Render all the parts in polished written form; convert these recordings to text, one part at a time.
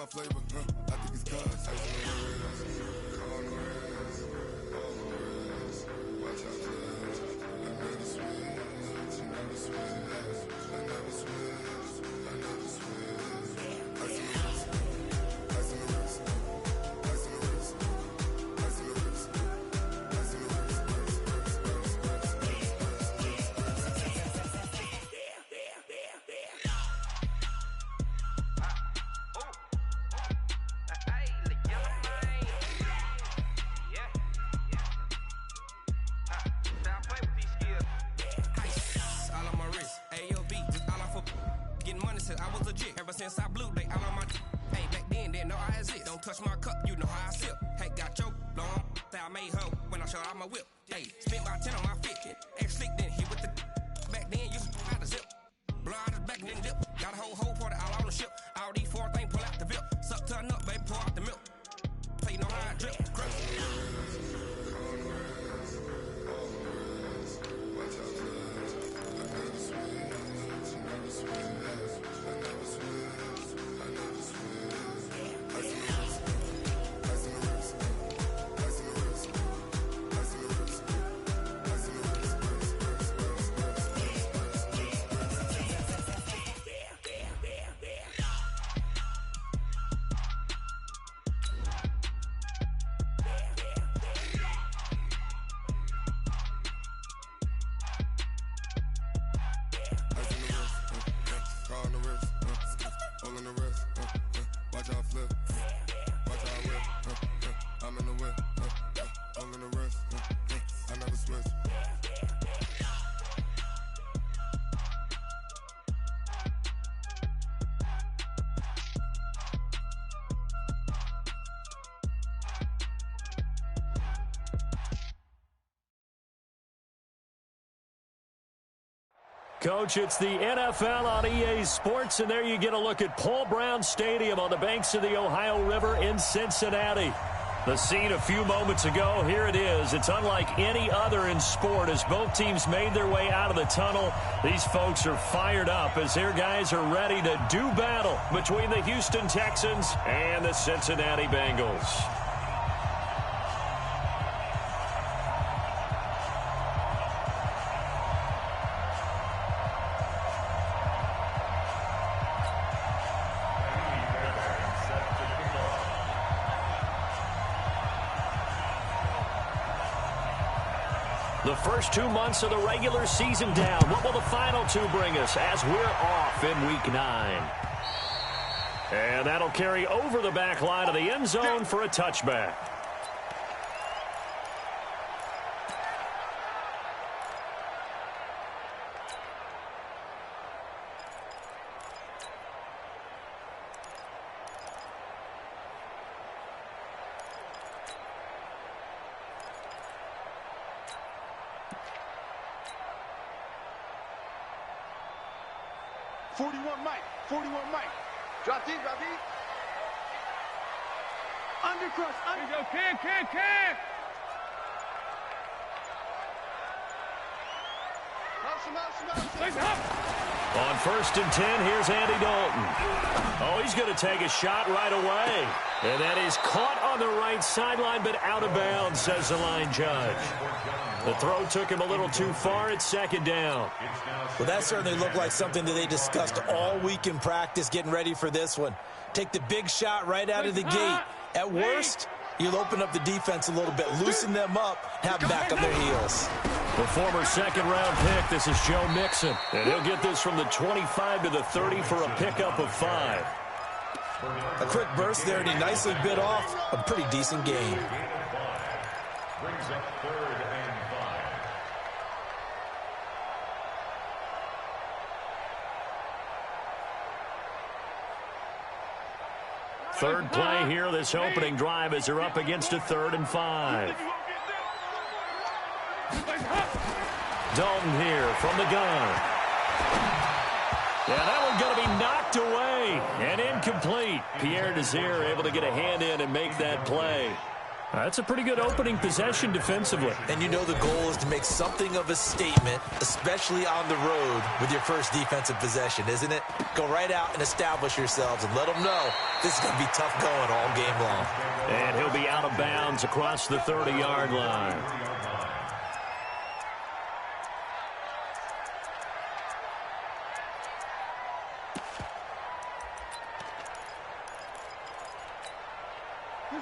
flavor, I think it's cuz. Ice on the wrist, on the wrist, on the wrist. Watch out, cuz. I never switch, never switch. I never switch, I never switch. Ice on the wrist, ice on the wrist, ice on the wrist, ice on the wrist, ice on the wrist, I was legit. Ever since I blew, they all on my hey, back then, didn't know I exist. Don't touch my cup, you know how I sip. Hey, got choked, long, say I made her when I showed out my whip. Hey, spent my 10 on my 50. Ex-slick, then hit with the back then, used to out the zip. Blow out his back, then dip. Got a whole party all on the ship. All these four things, pull out the VIP. Suck, turn up, baby, pour out the milk. So you know how I drip. Crush. Coach, it's the NFL on EA Sports, and there you get a look at Paul Brown Stadium on the banks of the Ohio River in Cincinnati. The scene a few moments ago, here it is. It's unlike any other in sport as both teams made their way out of the tunnel. These folks are fired up as their guys are ready to do battle between the Houston Texans and the Cincinnati Bengals. The first 2 months of the regular season down. What will the final two bring us as we're off in Week 9? And that'll carry over the back line of the end zone for a touchback. Drop deep. Undercross. Here you go. Kick. On 1st and 10, here's Andy Dalton. Oh, he's going to take a shot right away. And that is caught on the right sideline, but out of bounds, says the line judge. The throw took him a little too far. It's 2nd down. Well, that certainly looked like something that they discussed all week in practice getting ready for this one. Take the big shot right out of the gate. At worst, you'll open up the defense a little bit, loosen them up, have them back on their heels. The former 2nd-round pick, this is Joe Mixon. And he'll get this from the 25 to the 30 for a pickup of 5. A quick burst there, and he nicely bit off a pretty decent gain. Brings up 3rd and 5. Third play here, this opening drive as they're up against a 3rd and 5. Dalton here from the gun. Yeah, that one's going to be knocked away and incomplete. Pierre Desir able to get a hand in and make that play. That's a pretty good opening possession defensively. And you know the goal is to make something of a statement, especially on the road with your first defensive possession, isn't it? Go right out and establish yourselves and let them know this is going to be tough going all game long. And he'll be out of bounds across the 30-yard line.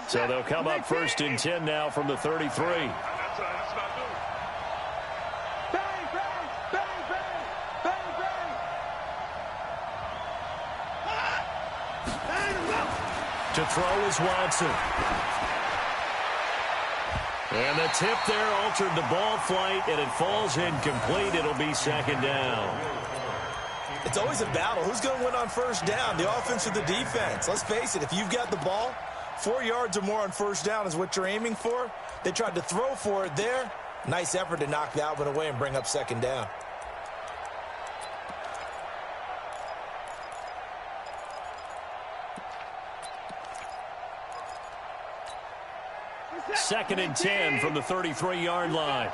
So they'll come up 1st and 10 now from the 33. That's not good. Bang, bang, bang, bang, bang, bang. To throw is Watson. And the tip there altered the ball flight, and it falls incomplete. It'll be 2nd down. It's always a battle. Who's going to win on 1st down, the offense or the defense? Let's face it, if you've got the ball, 4 yards or more on 1st down is what you're aiming for. They tried to throw for it there. Nice effort to knock that one away and bring up 2nd down. Second and 10 from the 33-yard line.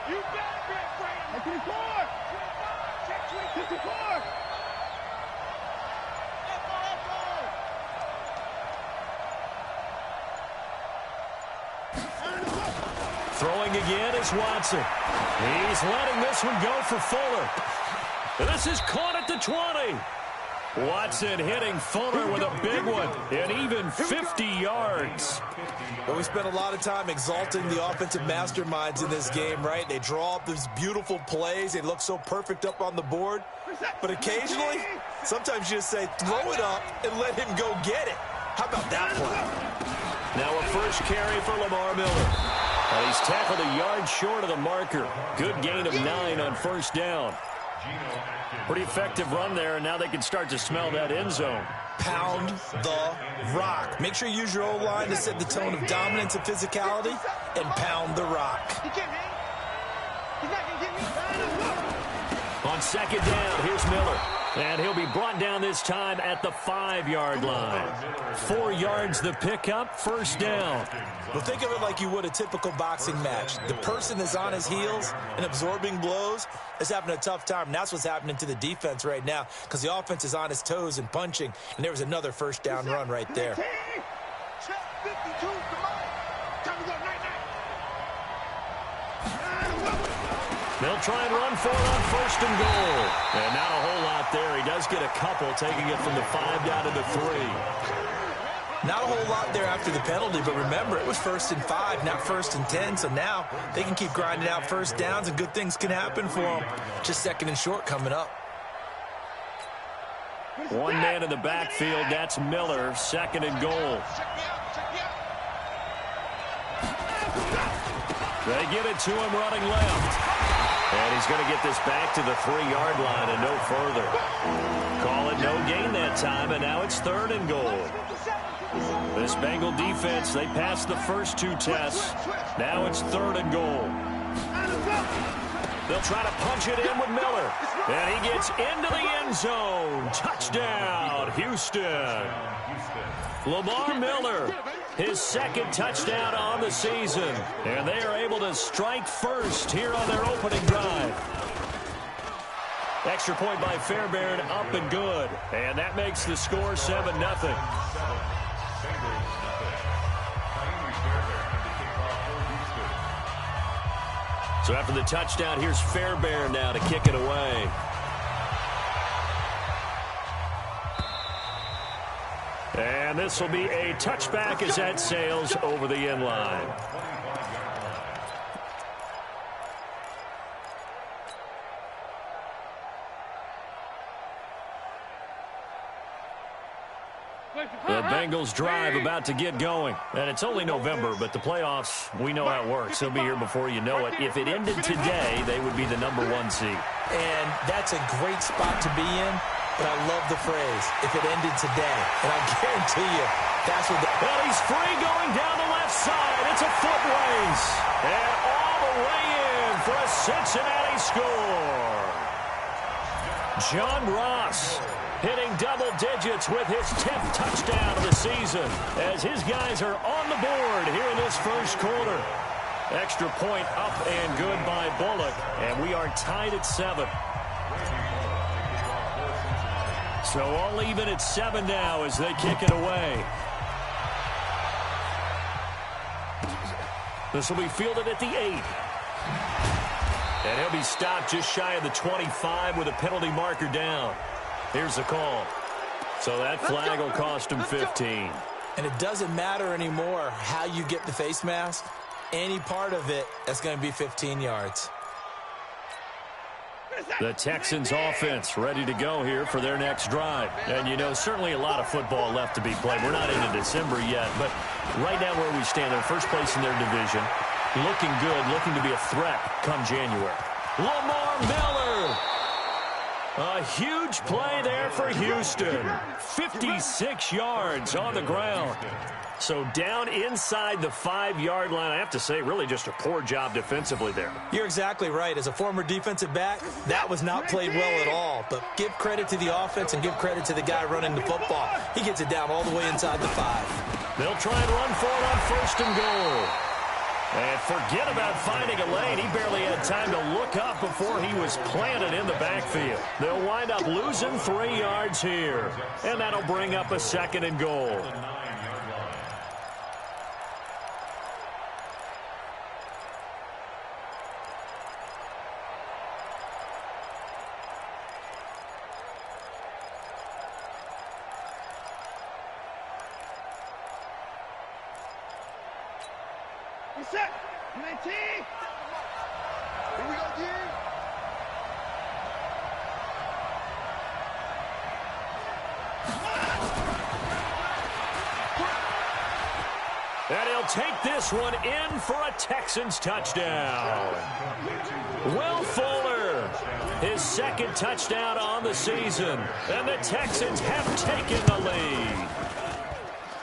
You better be afraid of me. 54. Throwing again is Watson. He's letting this one go for Fuller. This is caught at the 20. Watson hitting Fuller with a big one, and even 50 yards. But we spent a lot of time exalting the offensive masterminds in this game, right? They draw up these beautiful plays. They look so perfect up on the board. But occasionally, sometimes you just say, throw it up and let him go get it. How about that play? Now a first carry for Lamar Miller. He's tackled a yard short of the marker. Good gain of 9 on 1st down. Pretty effective run there, and now they can start to smell that end zone. Pound the rock. Make sure you use your O-line to set the tone of dominance and physicality, and pound the rock. On 2nd down, here's Miller. And he'll be brought down this time at the 5-yard line. 4 yards the pickup, 1st down. Well, think of it like you would a typical boxing match. The person is on his heels and absorbing blows is having a tough time. And that's what's happening to the defense right now because the offense is on his toes and punching. And there was another 1st down run right there. They'll try and run for it on 1st and goal. And not a whole lot there. He does get a couple, taking it from the 5 down to the 3. Not a whole lot there after the penalty, but remember, it was 1st and 5, not 1st and 10. So now they can keep grinding out 1st downs, and good things can happen for them. Just 2nd and short coming up. One man in the backfield, that's Miller, 2nd and goal. They give it to him running left. And he's going to get this back to the 3-yard line and no further. Call it no gain that time, and now it's 3rd and goal. This Bengal defense, they passed the first 2 tests. Now it's 3rd and goal. They'll try to punch it in with Miller. And he gets into the end zone. Touchdown, Houston. Lamar Miller, his 2nd touchdown on the season. And they are able to strike first here on their opening drive. Extra point by Fairbairn, up and good. And that makes the score 7-0. So after the touchdown, here's Fairbairn now to kick it away. And this will be a touchback as that sails over the end line. The Bengals drive about to get going. And it's only November, but the playoffs, we know how it works. They'll be here before you know it. If it ended today, they would be the #1 seed. And that's a great spot to be in, but I love the phrase, if it ended today. And I guarantee you, that's what Well, he's free going down the left side. It's a foot race. And all the way in for a Cincinnati score. John Ross hitting double digits with his 10th touchdown of the season as his guys are on the board here in this first quarter. Extra point up and good by Bullock, and we are tied at 7. So all even at 7 now as they kick it away. This will be fielded at the 8. And he'll be stopped just shy of the 25 with a penalty marker down. Here's the call. So that flag will cost him 15. And it doesn't matter anymore how you get the face mask. Any part of it, that's going to be 15 yards. The Texans offense ready to go here for their next drive. And, you know, certainly a lot of football left to be played. We're not into December yet, but right now where we stand, they're first place in their division. Looking good, looking to be a threat come January. Lamar Miller. A huge play there for Houston. 56 yards on the ground. So down inside the 5-yard line. I have to say, really just a poor job defensively there. You're exactly right. As a former defensive back, that was not played well at all. But give credit to the offense and give credit to the guy running the football. He gets it down all the way inside the 5. They'll try and run for it on 1st and goal. And forget about finding a lane. He barely had time to look up before he was planted in the backfield. They'll wind up losing 3 yards here. And that'll bring up a 2nd and goal. Set. 19. Here we go, G. And he'll take this one in for a Texans touchdown. Will Fuller, his 2nd touchdown on the season. And the Texans have taken the lead.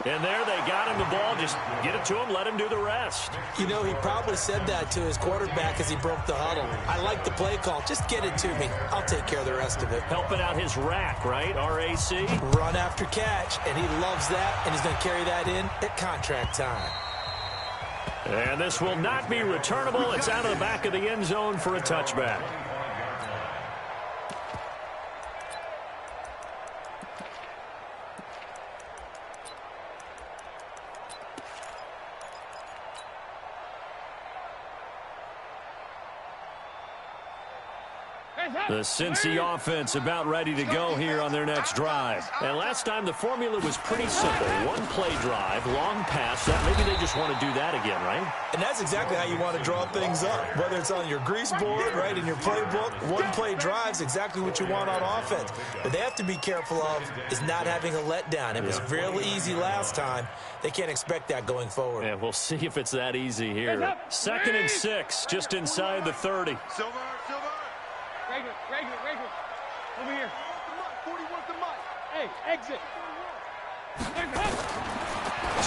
And there they got him the ball. Just get it to him, let him do the rest. You know, he probably said that to his quarterback as he broke the huddle. I like the play call. Just get it to me. I'll take care of the rest of it. Helping out his rack, right? RAC? Run after catch, and he loves that, and he's going to carry that in at contract time. And this will not be returnable. It's out of the back of the end zone for a touchback. The Cincy offense about ready to go here on their next drive. And last time the formula was pretty simple. 1-play drive, long pass. Maybe they just want to do that again, right? And that's exactly how you want to draw things up. Whether it's on your grease board, right, in your playbook, 1-play drive's exactly what you want on offense. What they have to be careful of is not having a letdown. It was real easy last time. They can't expect that going forward. Yeah, we'll see if it's that easy here. 2nd and 6, just inside the 30. Silver. Regular. Over here. 40 wants the mic. Hey, exit.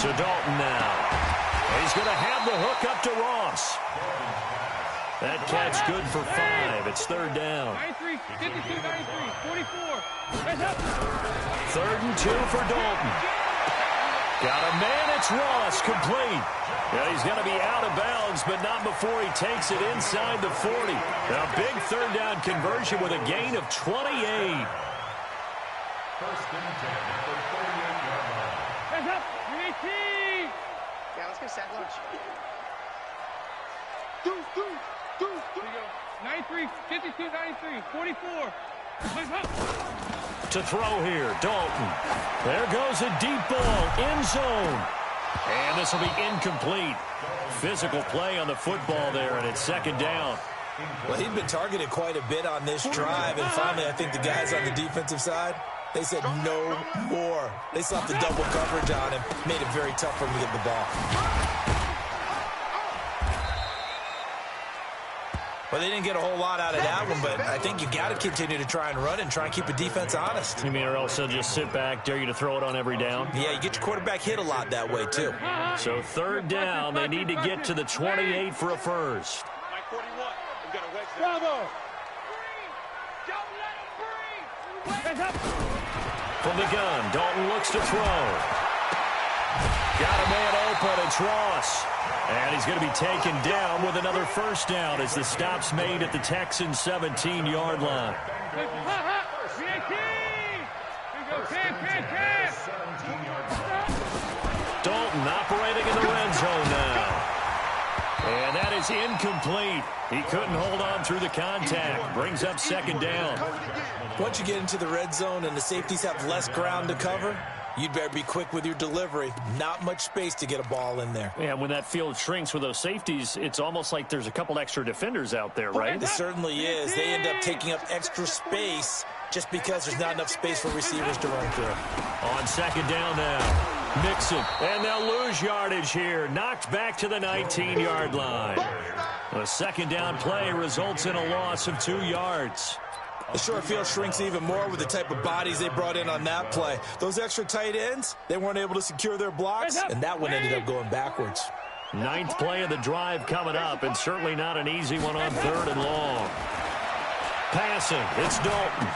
So Dalton now. He's going to have the hook up to Ross. That catch good for 5. It's 3rd down. 93, 52, 93, 44. 3rd and 2 for Dalton. Got a man, it's Ross, complete. Yeah, he's going to be out of bounds, but not before he takes it inside the 40. A big 3rd down conversion with a gain of 28. 1st and 10 at the 48-yard line. Hands up, 18. Yeah, let's go set lunch. Here we go. 93, 52, 93, 44. Hands up. To throw here, Dalton. There goes a deep ball, end zone. And this will be incomplete. Physical play on the football there, and it's 2nd down. Well, he'd been targeted quite a bit on this drive, and finally I think the guys on the defensive side, they said no more. They slapped the double coverage on him, made it very tough for him to get the ball. Well, they didn't get a whole lot out of that one, but I think you got to continue to try and run and try and keep the defense honest. You mean or else they'll just sit back, dare you to throw it on every down? Yeah, you get your quarterback hit a lot that way, too. So 3rd down, they need to get to the 28 for a first. Mike 41. We've got a wedge. Bravo. Don't let him breathe. Hands up. From the gun, Dalton looks to throw. Got a man open, it's Ross. And he's going to be taken down with another first down as the stop's made at the Texans' 17-yard line. Dalton operating in the red zone now. And that is incomplete. He couldn't hold on through the contact. Brings up second down. Once you get into the red zone and the safeties have less ground to cover, you'd better be quick with your delivery. Not much space to get a ball in there. Yeah, when that field shrinks with those safeties, it's almost like there's a couple extra defenders out there, right? It certainly is. They end up taking up extra space just because there's not enough space for receivers to run through. On second down now. Mixon, and they'll lose yardage here. Knocked back to the 19-yard line. The second down play results in a loss of 2 yards. The short field shrinks even more with the type of bodies they brought in on that play. Those extra tight ends, they weren't able to secure their blocks, and that one ended up going backwards. 9th play of the drive coming up, and certainly not an easy one on 3rd and long. Passing, it's Dalton.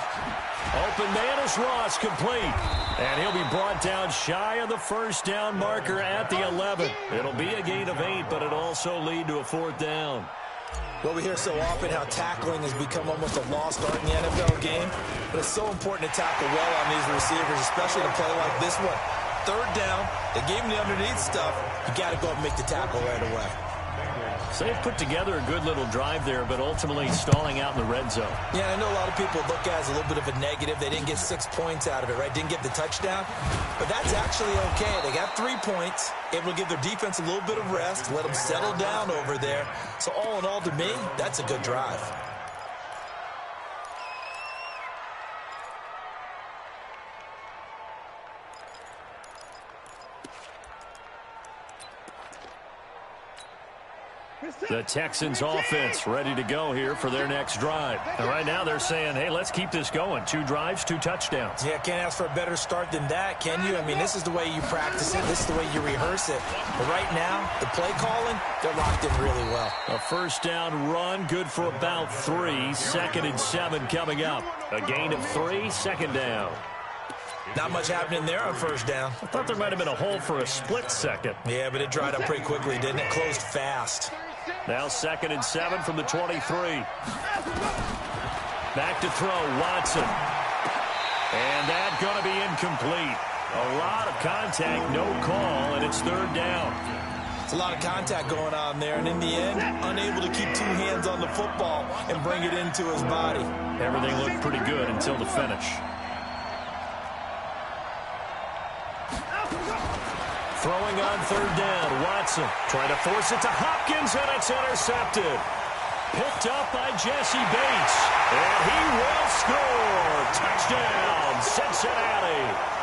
Open man is Ross, complete. And he'll be brought down shy of the first down marker at the 11. It'll be a gain of 8, but it'll also lead to a 4th down. Well, we hear so often how tackling has become almost a lost art in the NFL game, but it's so important to tackle well on these receivers, especially to play like this one. 3rd down, they gave him the underneath stuff. You got to go and make the tackle right away. So they've put together a good little drive there, but ultimately stalling out in the red zone. Yeah, I know a lot of people look at it as a little bit of a negative. They didn't get 6 points out of it, right? Didn't get the touchdown. But that's actually okay. They got 3 points, able to give their defense a little bit of rest, let them settle down over there. So all in all, to me, that's a good drive. The Texans offense ready to go here for their next drive. And right now they're saying, hey, let's keep this going. 2 drives, 2 touchdowns. Yeah, can't ask for a better start than that, can you? I mean, this is the way you practice it. This is the way you rehearse it. But right now, the play calling, they're locked in really well. A first down run, good for about 3. 2nd and 7 coming up. A gain of 3, 2nd down. Not much happening there on first down. I thought there might have been a hole for a split second. Yeah, but it dried up pretty quickly, didn't it? Closed fast. Now 2nd and 7 from the 23. Back to throw, Watson. And that's going to be incomplete. A lot of contact, no call, and it's 3rd down. It's a lot of contact going on there, and in the end, unable to keep 2 hands on the football and bring it into his body. Everything looked pretty good until the finish. Throwing on 3rd down, Watson trying to force it to Hopkins, and it's intercepted. Picked up by Jesse Bates, and he will score. Touchdown, Cincinnati.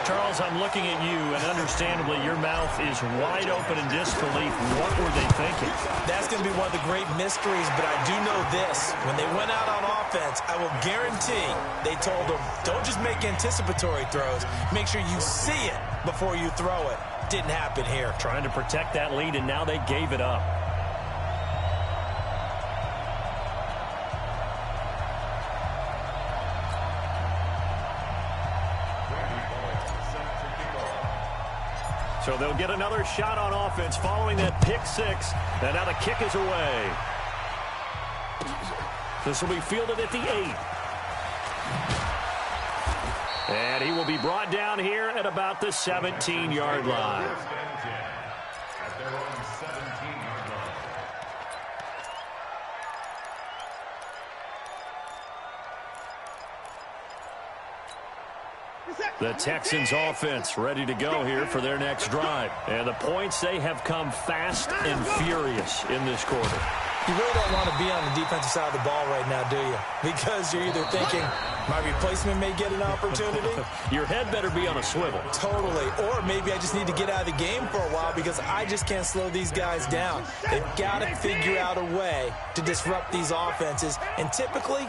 Charles, I'm looking at you, and understandably, your mouth is wide open in disbelief. What were they thinking? That's going to be one of the great mysteries, but I do know this. When they went out on offense, I will guarantee they told them, don't just make anticipatory throws. Make sure you see it before you throw it. Didn't happen here. Trying to protect that lead, and now they gave it up. So they'll get another shot on offense following that pick 6. And now the kick is away. This will be fielded at the 8. And he will be brought down here at about the 17-yard line. The Texans offense ready to go here for their next drive. And the points, they have come fast and furious in this quarter. You really don't want to be on the defensive side of the ball right now, do you? Because you're either thinking, my replacement may get an opportunity. Your head better be on a swivel. Totally. Or maybe I just need to get out of the game for a while because I just can't slow these guys down. They've got to figure out a way to disrupt these offenses. And typically,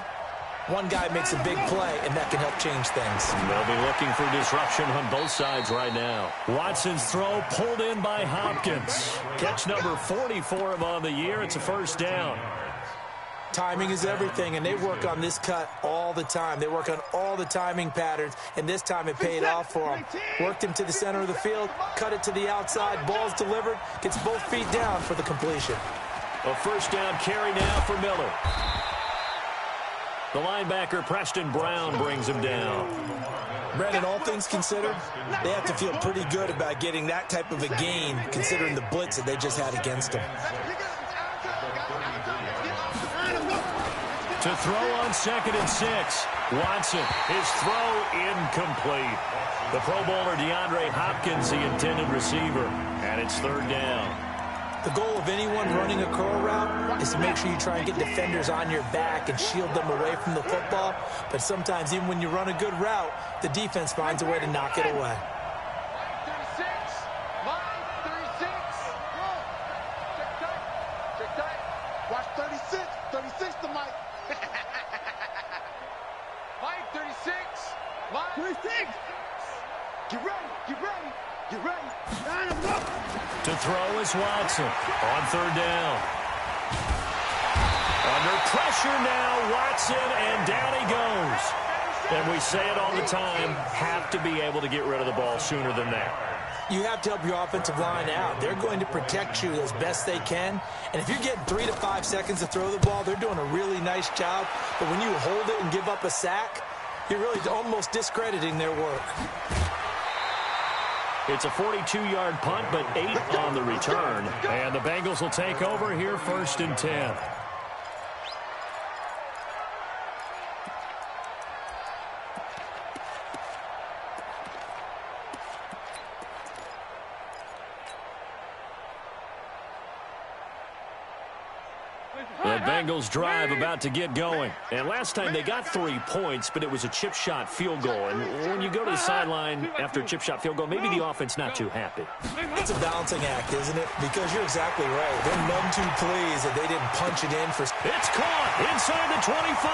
one guy makes a big play, and that can help change things. They'll be looking for disruption on both sides right now. Watson's throw pulled in by Hopkins. Catch number 44 of on the year. It's a first down. Timing is everything, and they work on this cut all the time. They work on all the timing patterns, and this time it paid off for them. Worked him to the center of the field, cut it to the outside, ball's delivered, gets both feet down for the completion. A first down carry now for Miller. The linebacker, Preston Brown, brings him down. Brandon, all things considered, they have to feel pretty good about getting that type of a gain, considering the blitz that they just had against them. To throw on 2nd and 6. Watson, his throw incomplete. The Pro Bowler DeAndre Hopkins, the intended receiver, and it's 3rd down. The goal of anyone running a curl route is to make sure you try and get defenders on your back and shield them away from the football. But sometimes, even when you run a good route, the defense finds a way to knock it away. 36, line 36. Check tight. Watch 36. 36 to Mike. Mike 36. Line 36. Get ready. Get ready. Get ready. Line them up. To throw is Watson on 3rd down. Under pressure now, Watson, and down he goes. And we say it all the time, have to be able to get rid of the ball sooner than that. You have to help your offensive line out. They're going to protect you as best they can. And if you're getting 3 to 5 seconds to throw the ball, they're doing a really nice job. But when you hold it and give up a sack, you're really almost discrediting their work. It's a 42-yard punt, but 8 on the return. And the Bengals will take over here 1st and 10. The Bengals drive about to get going. And last time they got 3 points, but it was a chip shot field goal. And when you go to the sideline after a chip shot field goal, maybe the offense not too happy. It's a balancing act, isn't it? Because you're exactly right. They're none too pleased that they didn't punch it in for... It's caught inside the 25.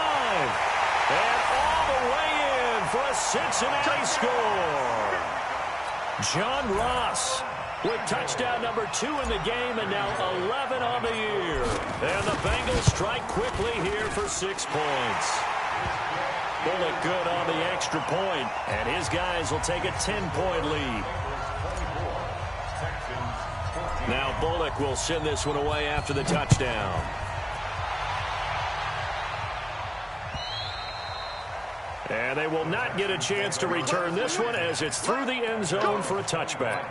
And all the way in for a Cincinnati score. John Ross with touchdown number 2 in the game, and now 11 on the year. And the Bengals strike quickly here for 6 points. Bullock good on the extra point, and his guys will take a 10-point lead. Now Bullock will send this one away after the touchdown. And they will not get a chance to return this one as it's through the end zone for a touchback.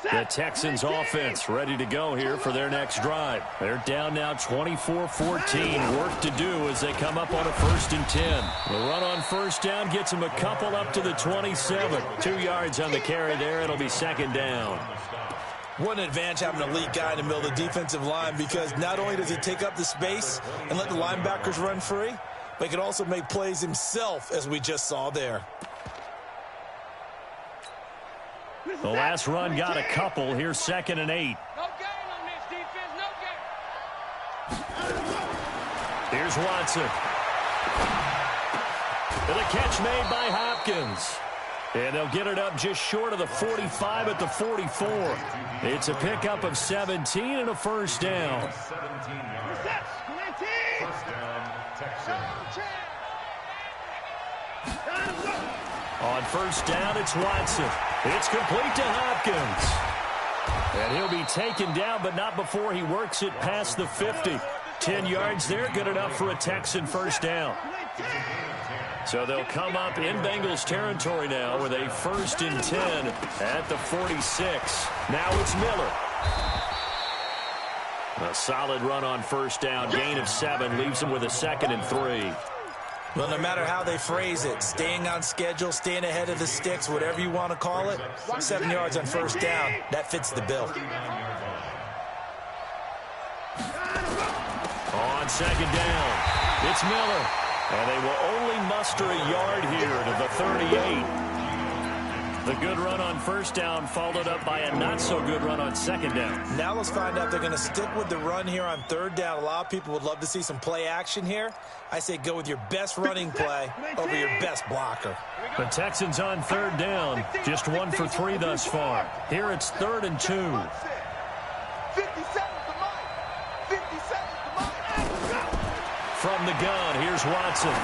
The Texans offense ready to go here for their next drive. They're down now 24-14. Work to do as they come up on a 1st and 10. The run on 1st down gets them a couple up to the 27. 2 yards on the carry there. It'll be 2nd down. What an advantage having an elite guy in the middle of the defensive line, because not only does he take up the space and let the linebackers run free, but he can also make plays himself, as we just saw there. The last run got a couple. Here's 2nd and 8. No gain on this defense, no gain. Here's Watson. And a catch made by Hopkins. And they'll get it up just short of the 45 at the 44. It's a pickup of 17 and a 1st down. 17 yards. 1st down, Texans. On 1st down, it's Watson. It's complete to Hopkins. And he'll be taken down, but not before he works it past the 50. 10 yards there, good enough for a Texan 1st down. So they'll come up in Bengals territory now with a 1st and 10 at the 46. Now it's Miller. A solid run on 1st down, gain of 7, leaves him with a 2nd and 3. Well, no matter how they phrase it, staying on schedule, staying ahead of the sticks, whatever you want to call it, 7 yards on 1st down, that fits the bill. On 2nd down, it's Miller. And they will only muster a yard here to the 38. The good run on first down followed up by a not-so-good run on second down. Now let's find out if they're going to stick with the run here on third down. A lot of people would love to see some play action here. I say go with your best running play over your best blocker. The Texans on third down, just 1 for 3 thus far. Here it's 3rd and 2. 50 seconds to mine. 50 seconds to mine. From the gun, here's Watson.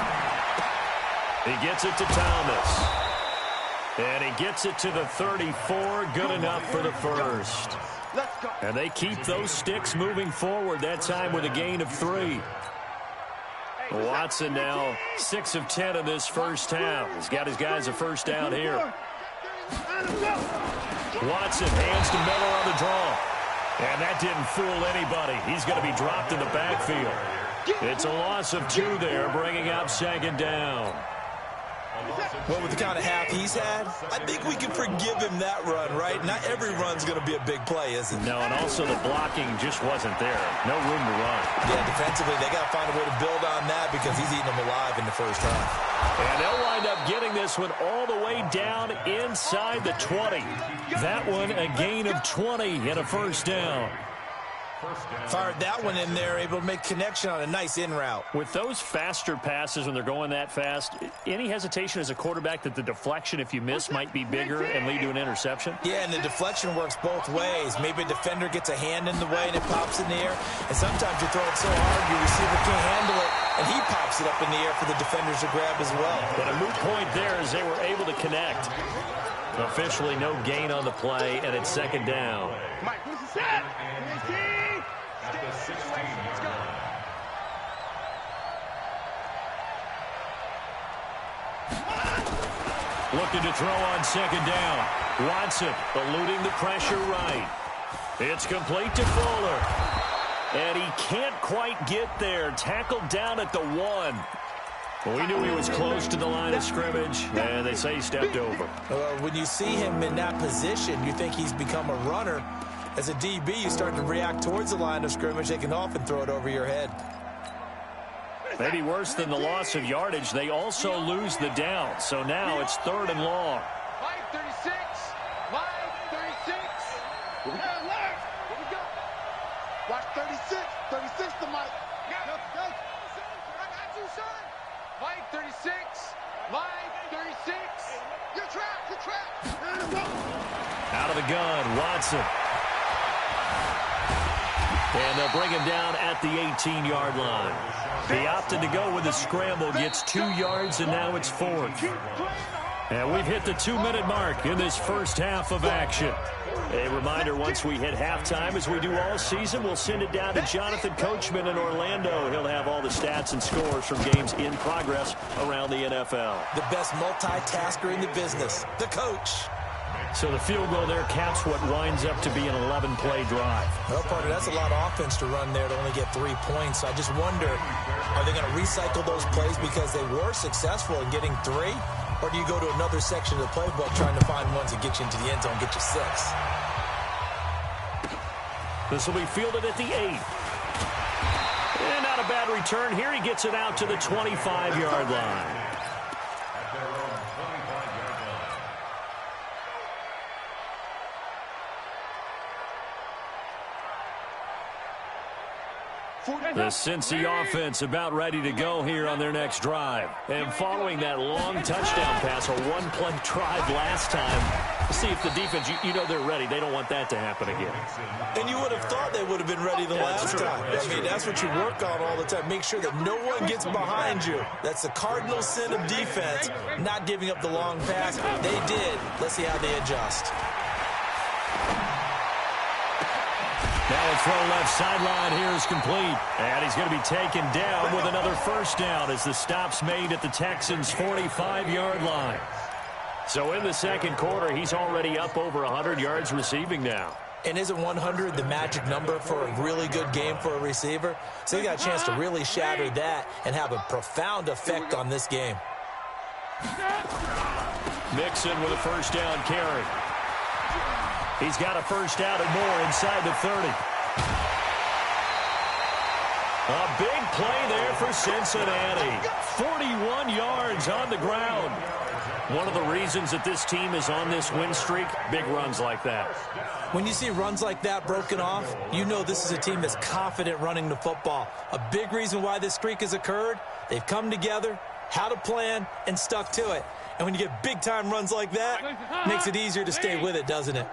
He gets it to Thomas. And he gets it to the 34, good enough for the first. And they keep those sticks moving forward, that time with a gain of 3. Watson now 6 of 10 in this first half. He's got his guys a first down here. Watson hands to Miller on the draw. And that didn't fool anybody. He's going to be dropped in the backfield. It's a loss of 2 there, bringing up second down. Well, with the kind of half he's had, I think we can forgive him that run, right? Not every run's going to be a big play, is it? No, and also the blocking just wasn't there. No room to run. Yeah, defensively, they got to find a way to build on that because he's eating them alive in the first half. And they'll wind up getting this one all the way down inside the 20. That one a gain of 20 and a first down. Fired that one in there, able to make connection on a nice in route. With those faster passes when they're going that fast, any hesitation as a quarterback that the deflection, if you miss, might be bigger and lead to an interception? Yeah, and the deflection works both ways. Maybe a defender gets a hand in the way and it pops in the air. And sometimes you throw it so hard your receiver can't handle it, and he pops it up in the air for the defenders to grab as well. But a moot point there as they were able to connect. Officially no gain on the play, and it's second down. Mike, set. At the 16. Let's go. Looking to throw on second down. Watson eluding the pressure right. It's complete to Fuller. And he can't quite get there. Tackled down at the 1. Well, we knew he was close to the line of scrimmage, and they say he stepped over. When you see him in that position, you think he's become a runner. As a DB, you start to react towards the line of scrimmage. They can often throw it over your head. Maybe worse than the loss of yardage, they also lose the down. So now it's 3rd and long. 5:36. 5:36. Here we go. Watch 36. 36 to Mike. Go. I got you, son. 5:36. 5:36. You're trapped. Out of the gun, Watson. And they'll bring him down at the 18-yard line. He opted to go with a scramble, gets 2 yards, and now it's 4th. And we've hit the 2-minute mark in this first half of action. A reminder, once we hit halftime, as we do all season, we'll send it down to Jonathan Coachman in Orlando. He'll have all the stats and scores from games in progress around the NFL. The best multitasker in the business, the coach. So the field goal there caps what winds up to be an 11-play drive. Well, partner, that's a lot of offense to run there to only get 3 points. I just wonder, are they going to recycle those plays because they were successful in getting 3? Or do you go to another section of the playbook trying to find ones that get you into the end zone, get you 6? This will be fielded at the 8. And not a bad return here. He gets it out to the 25-yard line. The Cincy offense about ready to go here on their next drive. And following that long touchdown pass, a one-play drive last time, see if the defense, you know they're ready. They don't want that to happen again. And you would have thought they would have been ready the last time. I mean, that's what you work on all the time. Make sure that no one gets behind you. That's the cardinal sin of defense, not giving up the long pass. They did. Let's see how they adjust. Now a throw left sideline here is complete. And he's going to be taken down with another first down as the stop's made at the Texans' 45-yard line. So in the second quarter, he's already up over 100 yards receiving now. And isn't 100 the magic number for a really good game for a receiver? So he got a chance to really shatter that and have a profound effect on this game. Mixon with a first down carry. He's got a first down and more inside the 30. A big play there for Cincinnati. 41 yards on the ground. One of the reasons that this team is on this win streak, big runs like that. When you see runs like that broken off, you know this is a team that's confident running the football. A big reason why this streak has occurred, they've come together, had a plan, and stuck to it. And when you get big-time runs like that, it makes it easier to stay with it, doesn't it?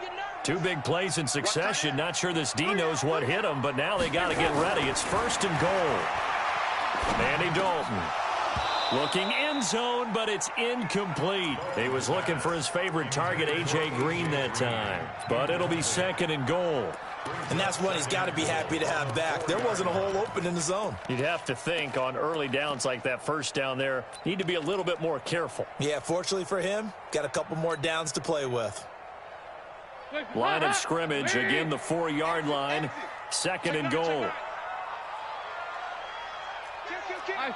Two big plays in succession. Not sure this D knows what hit him, but now they got to get ready. It's 1st and goal. Andy Dalton looking end zone, but it's incomplete. He was looking for his favorite target, A.J. Green, that time. But it'll be 2nd and goal. And that's one he's got to be happy to have back. There wasn't a hole open in the zone. You'd have to think on early downs like that first down there, need to be a little bit more careful. Yeah, fortunately for him, got a couple more downs to play with. Line of scrimmage, again the 4-yard line, 2nd and goal. Nice.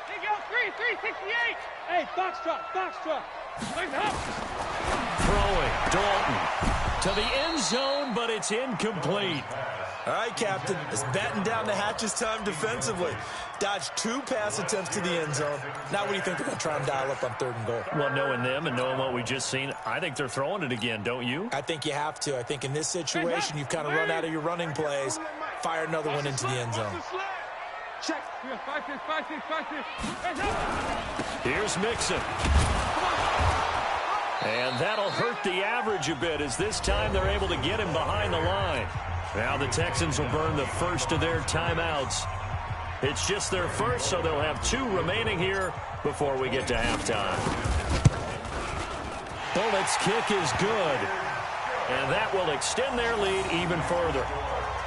There you go, 368. Hey, box truck. Throwing, Dalton to the end zone, but it's incomplete. All right, Captain, it's batten down the hatches time defensively. Dodged 2 pass attempts to the end zone. Now what do you think they're going to try and dial up on 3rd and goal? Well, knowing them and knowing what we've just seen, I think they're throwing it again, don't you? I think you have to. I think in this situation, you've kind of run out of your running plays. Fire another one into the end zone. Check. 5-6. Here's Mixon. And that'll hurt the average a bit as this time they're able to get him behind the line. Now the Texans will burn the first of their timeouts. It's just their first, so they'll have 2 remaining here before we get to halftime. Bullock's kick is good. And that will extend their lead even further.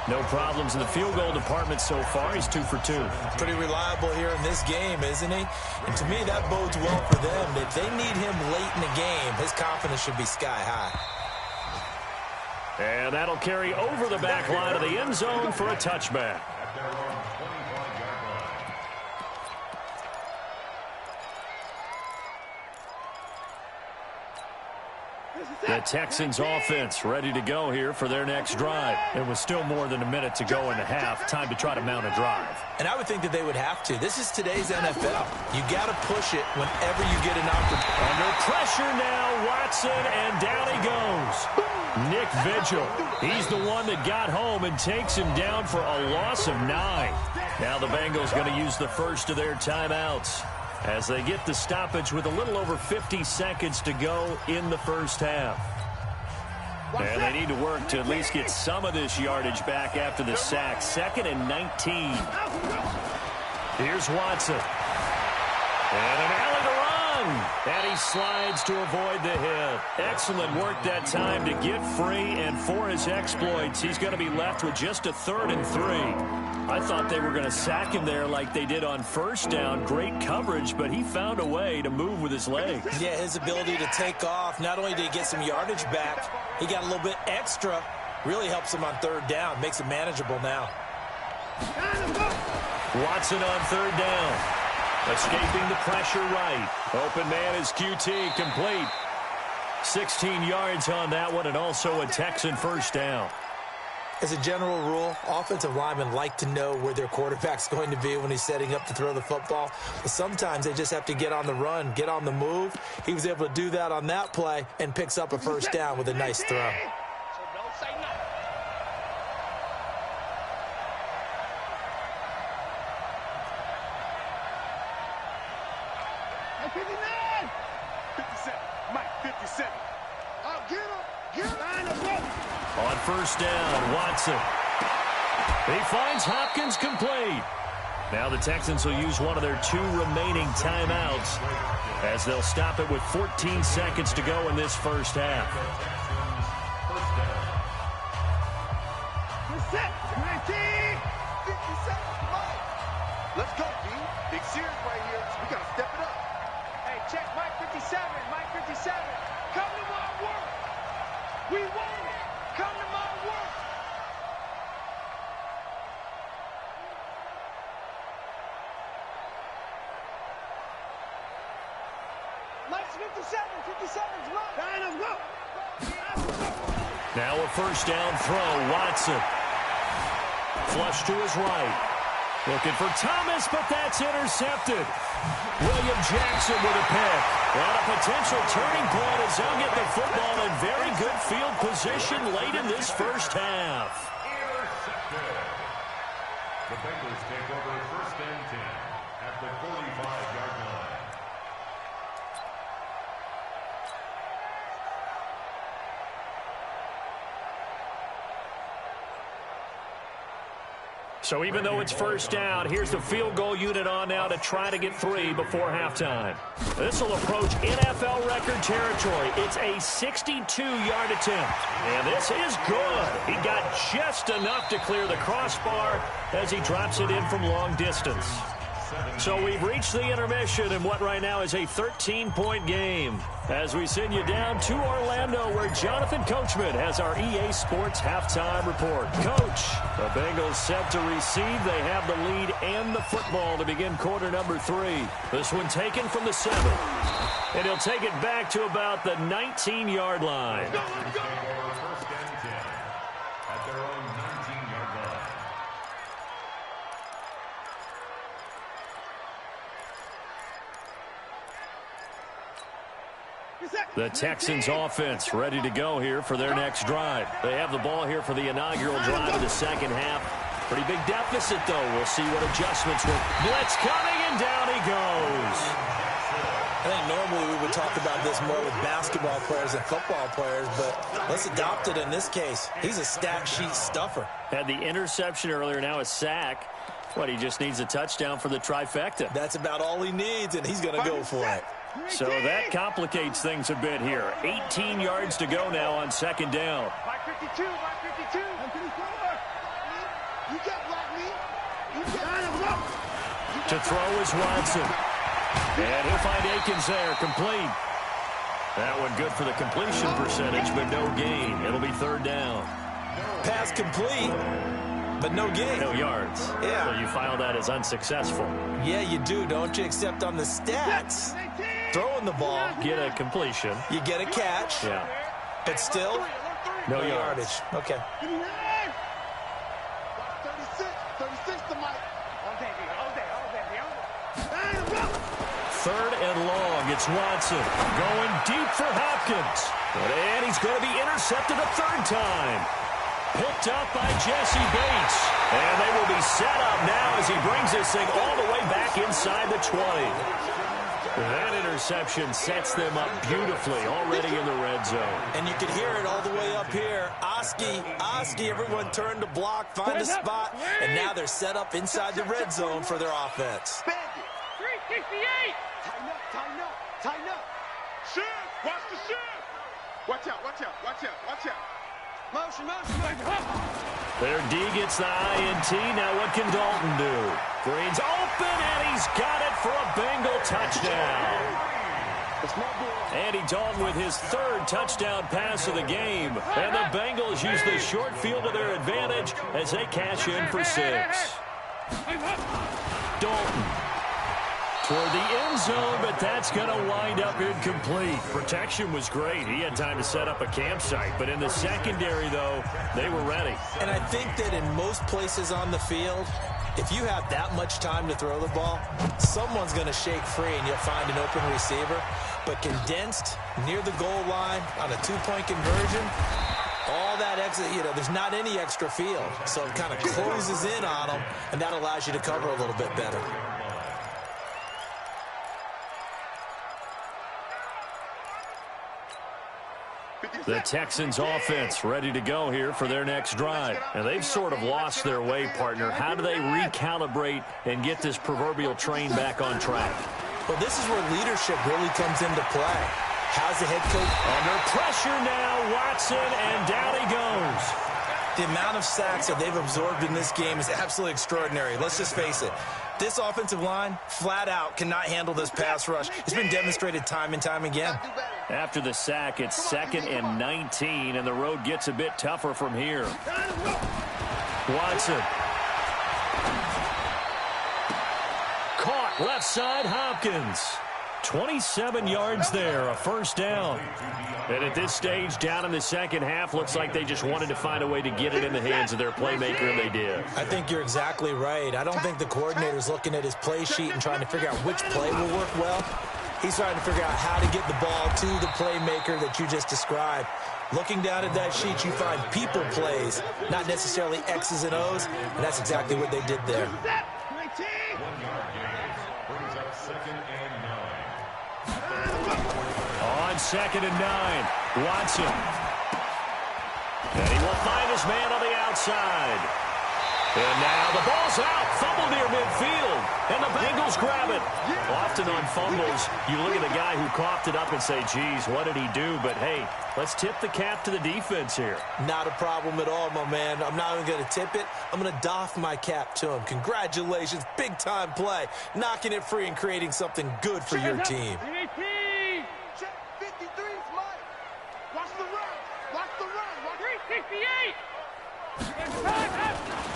No problems in the field goal department so far. He's 2 for 2. Pretty reliable here in this game, isn't he? And to me, that bodes well for them. If they need him late in the game, his confidence should be sky high. And that'll carry over the back line of the end zone for a touchback. The Texans offense ready to go here for their next drive. It was still more than a minute to go in the half. Time to try to mount a drive. And I would think that they would have to. This is today's NFL. You got to push it whenever you get an opportunity. Under pressure now, Watson, and down he goes. Nick Vigil. He's the one that got home and takes him down for a loss of 9. Now the Bengals going to use the first of their timeouts as they get the stoppage with a little over 50 seconds to go in the first half. And they need to work to at least get some of this yardage back after the sack. 2nd and 19. Here's Watson. And an alley to run. And he slides to avoid the hit. Excellent work that time to get free, and for his exploits, he's going to be left with just a 3rd and 3. I thought they were going to sack him there like they did on first down. Great coverage, but he found a way to move with his legs. Yeah, his ability to take off, not only did he get some yardage back, he got a little bit extra. Really helps him on 3rd down, makes it manageable now. Watson on 3rd down. Escaping the pressure right. Open man is QT, complete. 16 yards on that one, and also a Texan first down. As a general rule, offensive linemen like to know where their quarterback's going to be when he's setting up to throw the football. But sometimes they just have to get on the run, get on the move. He was able to do that on that play and picks up a first down with a nice throw. On first down, Watson. He finds Hopkins complete. Now the Texans will use one of their 2 remaining timeouts as they'll stop it with 14 seconds to go in this first half. Let's go, D. Big series right here. We got to step it up. Hey, check Mike 57. Mike 57. Come to my work. We want it. Come to my work. Mike's 57. 57's mine. Let's go. Now a first down throw, Watson. Flush to his right. Looking for Thomas, but that's intercepted. William Jackson with a pick. And a potential turning point as they'll get the football in very good field position late in this first half. Intercepted. The Bengals take over first and 10 at the 45-yard line. So even though it's first down, here's the field goal unit on now to try to get 3 before halftime. This will approach NFL record territory. It's a 62-yard attempt. And this is good. He got just enough to clear the crossbar as he drops it in from long distance. So we've reached the intermission in what right now is a 13-point game. As we send you down to Orlando, where Jonathan Coachman has our EA Sports halftime report. Coach, the Bengals set to receive. They have the lead and the football to begin quarter number 3. This one taken from the 7. And he'll take it back to about the 19-yard line. First and 10 at their own 19-yard line. The Texans offense ready to go here for their next drive. They have the ball here for the inaugural drive of the second half. Pretty big deficit, though. We'll see what adjustments will. Blitz coming, and down he goes. I think normally we would talk about this more with basketball players and football players, but let's adopt it in this case. He's a stat sheet stuffer. Had the interception earlier, now a sack. What, he just needs a touchdown for the trifecta. That's about all he needs, and he's going to go for it. So that complicates things a bit here. 18 yards to go now on second down. 552, 552. You got black meat. You got To throw is Watson. And he'll find Akins there, complete. That one good for the completion percentage, but no gain. It'll be third down. Pass complete, but no gain. No yards. Yeah. So you file that as unsuccessful. Yeah, you do, don't you? Except on the stats, throwing the ball, Get a completion. you get a catch, Yeah. but still, No yardage. Okay. 36 to Mike. All day. Third and long. It's Watson going deep for Hopkins. And he's going to be intercepted a third time. Picked up by Jesse Bates. And they will be set up now as he brings this thing all the way back inside the 20. That interception sets them up beautifully already in the red zone. And you can hear it all the way up here. Oski, everyone turned to block, find a spot, and now they're set up inside the red zone for their offense. 368. Tighten up. Shift. Watch the shift. Watch out. Motion. Their D gets the INT. Now what can Dalton do? Green's open, and he's got it for a Bengal touchdown. Andy Dalton with his third touchdown pass of the game. And the Bengals use the short field to their advantage as they cash in for 6. Dalton toward the end zone, but that's going to wind up incomplete. Protection was great. He had time to set up a campsite, but in the secondary, though, they were ready. And I think that in most places on the field, if you have that much time to throw the ball, someone's going to shake free and you'll find an open receiver. But condensed near the goal line on a 2-point conversion, all that extra, there's not any extra field. So it kind of closes in on them, and that allows you to cover a little bit better. The Texans offense ready to go here for their next drive. And they've sort of lost their way, partner. How do they recalibrate and get this proverbial train back on track? Well, this is where leadership really comes into play. How's the head coach? Under pressure now, Watson, and down he goes. The amount of sacks that they've absorbed in this game is absolutely extraordinary. Let's just face it. This offensive line, flat out, cannot handle this pass rush. It's been demonstrated time and time again. After the sack, it's 2nd and 19, and the road gets a bit tougher from here. Watson. Caught left side, Hopkins. 27 yards there, a first down. And at this stage, down in the second half, looks like they just wanted to find a way to get it in the hands of their playmaker, and they did. I think you're exactly right. I don't think the coordinator's looking at his play sheet and trying to figure out which play will work well. He's trying to figure out how to get the ball to the playmaker that you just described. Looking down at that sheet, you find people plays, not necessarily X's and O's, and that's exactly what they did there. 1 yard gain brings up 2nd and 9. On 2nd and 9, Watson. And he will find his man on the outside. And now the ball's out. Fumble near midfield. And the Bengals grab it. Often on fumbles, you look at the guy who coughed it up and say, geez, what did he do? But, hey, let's tip the cap to the defense here. Not a problem at all, my man. I'm not even going to tip it. I'm going to doff my cap to him. Congratulations. Big-time play. Knocking it free and creating something good for your team. Check 53's Mike. Watch the run. Watch the run. Watch 368.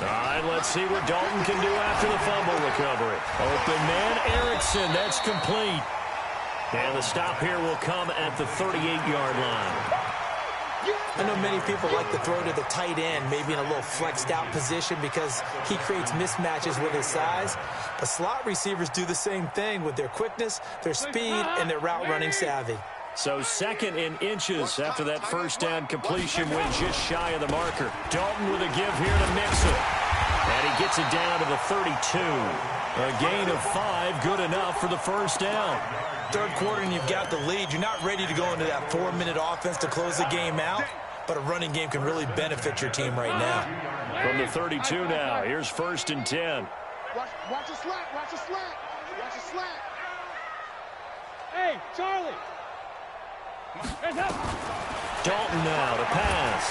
All right, let's see what Dalton can do after the fumble recovery. Open man, Erickson. That's complete. And the stop here will come at the 38-yard line. I know many people like to throw to the tight end, maybe in a little flexed out position because he creates mismatches with his size. But slot receivers do the same thing with their quickness, their speed, and their route running savvy. So 2nd and inches after that first down completion went just shy of the marker. Dalton with a give here to Mixon. And he gets it down to the 32. A gain of 5, good enough for the first down. Third quarter and you've got the lead. You're not ready to go into that 4-minute offense to close the game out, but a running game can really benefit your team right now. From the 32 now, here's 1st and 10. Watch a slant. Watch a slant. Watch a slant. Hey, Charlie. Dalton now to pass.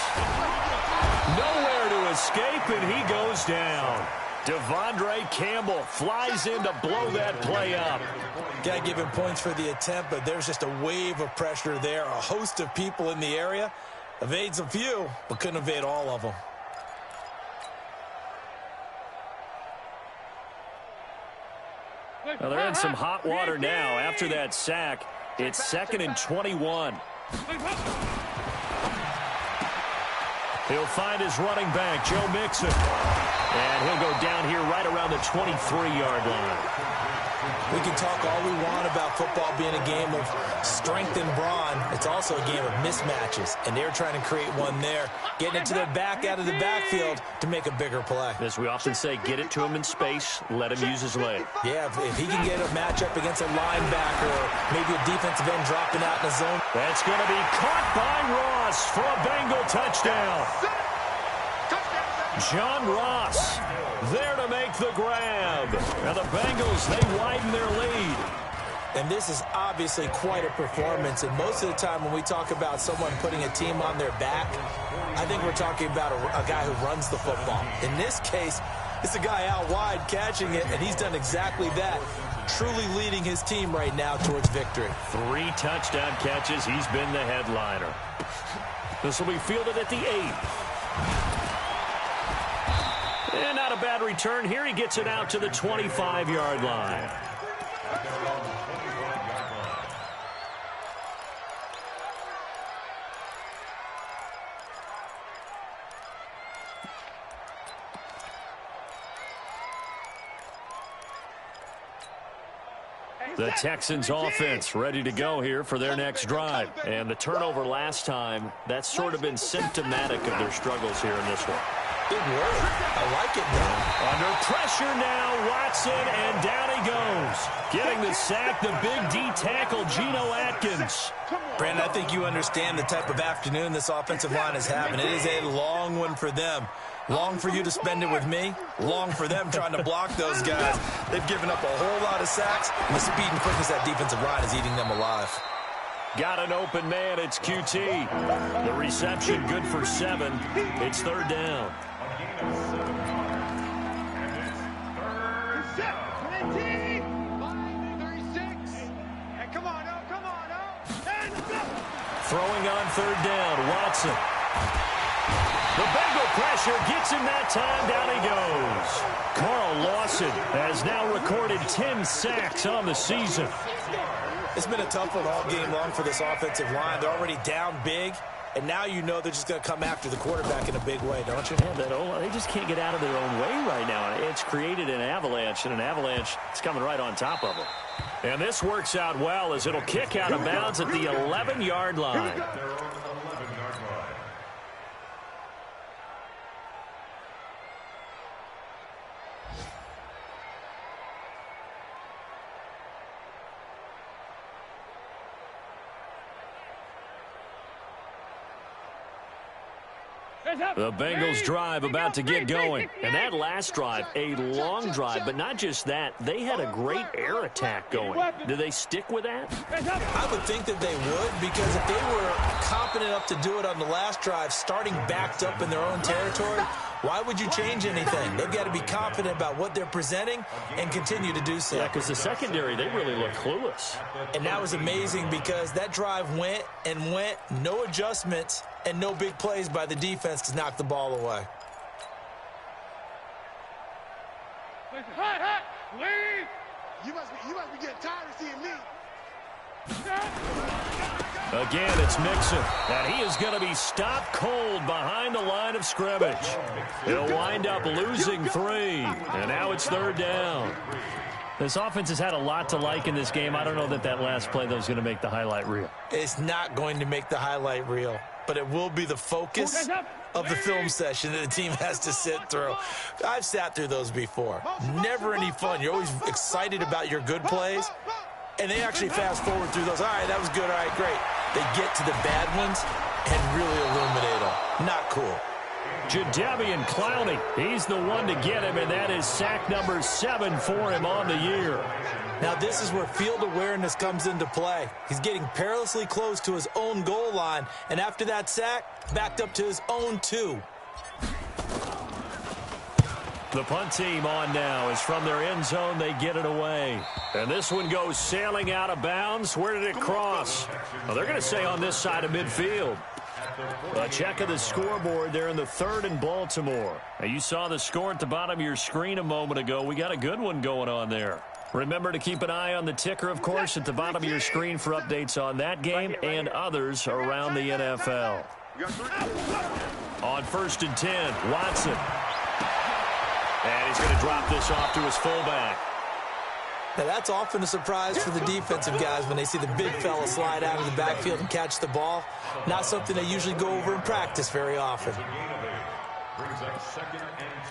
Nowhere to escape, and he goes down. Devondre Campbell flies in to blow that play up. Got to give him points for the attempt, but there's just a wave of pressure there. A host of people in the area. Evades a few, but couldn't evade all of them. Well, they're in some hot water now after that sack. It's 2nd and 21. He'll find his running back, Joe Mixon. And he'll go down here right around the 23-yard line. We can talk all we want about football being a game of strength and brawn. It's also a game of mismatches, and they're trying to create one there, getting it to their back out of the backfield to make a bigger play. As we often say, get it to him in space, let him use his leg. Yeah, if he can get a matchup against a linebacker or maybe a defensive end dropping out in the zone. That's going to be caught by Ross for a Bengal touchdown. John Ross there to make the grab. And the Bengals, they widen their lead. And this is obviously quite a performance. And most of the time when we talk about someone putting a team on their back, I think we're talking about a guy who runs the football. In this case, it's a guy out wide catching it, and he's done exactly that. Truly leading his team right now towards victory. 3 touchdown catches. He's been the headliner. This will be fielded at the 8. And not a bad return. Here he gets it out to the 25-yard line. The Texans offense ready to go here for their next drive. And the turnover last time, that's sort of been symptomatic of their struggles here in this one. Big word. I like it now. Under pressure now, Watson, and down he goes. Getting the sack, the big D tackle, Geno Atkins. Brandon, I think you understand the type of afternoon this offensive line is having. It is a long one for them. Long for you to spend it with me. Long for them trying to block those guys. They've given up a whole lot of sacks, and the speed and quickness of that defensive line is eating them alive. Got an open man. It's QT. The reception good for 7. It's 3rd down. Throwing on 3rd down, Watson. The Bengal pressure gets him that time. Down he goes. Carl Lawson has now recorded 10 sacks on the season. It's been a tough one all game long for this offensive line. They're already down big, and now you know they're just going to come after the quarterback in a big way, don't you? Yeah, they just can't get out of their own way right now. It's created an avalanche, and an avalanche is coming right on top of them. And this works out well as it'll kick out of bounds at the 11-yard line. The Bengals drive about to get going. And that last drive, a long drive, but not just that. They had a great air attack going. Do they stick with that? I would think that they would, because if they were competent enough to do it on the last drive, starting backed up in their own territory, why would you change anything? They've got to be confident about what they're presenting and continue to do so. Yeah, because the secondary, they really look clueless. And that was amazing because that drive went and went, no adjustments, and no big plays by the defense to knock the ball away. You must be getting tired of seeing me. Again, it's Mixon, and he is going to be stopped cold behind the line of scrimmage. He'll wind up losing 3, and now it's 3rd down. This offense has had a lot to like in this game. I don't know that last play, though, is going to make the highlight reel. It's not going to make the highlight reel, but it will be the focus of the film session that the team has to sit through. I've sat through those before. Never any fun. You're always excited about your good plays, and they actually fast forward through those. All right, that was good. All right, great. They get to the bad ones and really illuminate them. Not cool. Jadeveon Clowney, he's the one to get him, and that is sack number 7 for him on the year. Now this is where field awareness comes into play. He's getting perilously close to his own goal line, and after that sack, backed up to his own 2. The punt team on now is from their end zone. They get it away. And this one goes sailing out of bounds. Where did it cross? Well, they're going to say on this side of midfield. A check of the scoreboard there in the 3rd and Baltimore. Now, you saw the score at the bottom of your screen a moment ago. We got a good one going on there. Remember to keep an eye on the ticker, of course, at the bottom of your screen for updates on that game and others around the NFL. On 1st and 10, Watson. And he's going to drop this off to his fullback. Now, that's often a surprise for the defensive guys when they see the big fella slide out of the backfield and catch the ball. Not something they usually go over in practice very often. Brings up 2nd and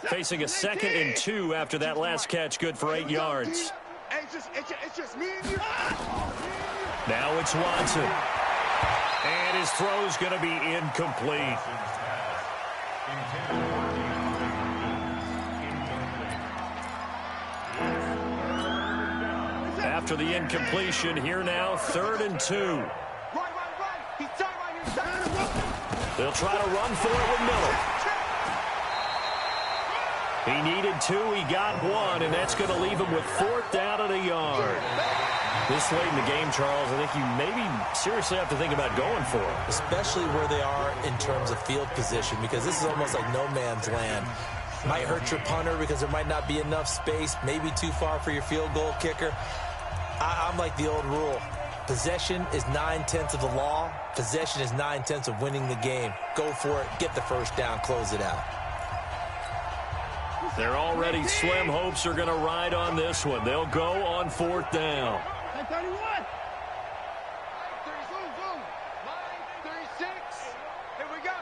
2. Facing a 2nd and 2 after that last catch, good for 8 yards. It's just me and you. Now it's Watson. And his throw's going to be incomplete. After the incompletion, here now, 3rd and 2. They'll try to run for it with Miller. He needed 2, he got 1, and that's going to leave him with 4th down and a yard. This late in the game, Charles, I think you maybe seriously have to think about going for it. Especially where they are in terms of field position, because this is almost like no man's land. Might hurt your punter because there might not be enough space, maybe too far for your field goal kicker. I'm like the old rule. Possession is 9/10 of the law. Possession is 9/10 of winning the game. Go for it, get the first down, close it out. They're already slim hopes are going to ride on this one. They'll go on 4th down. 31. 36. Here we go.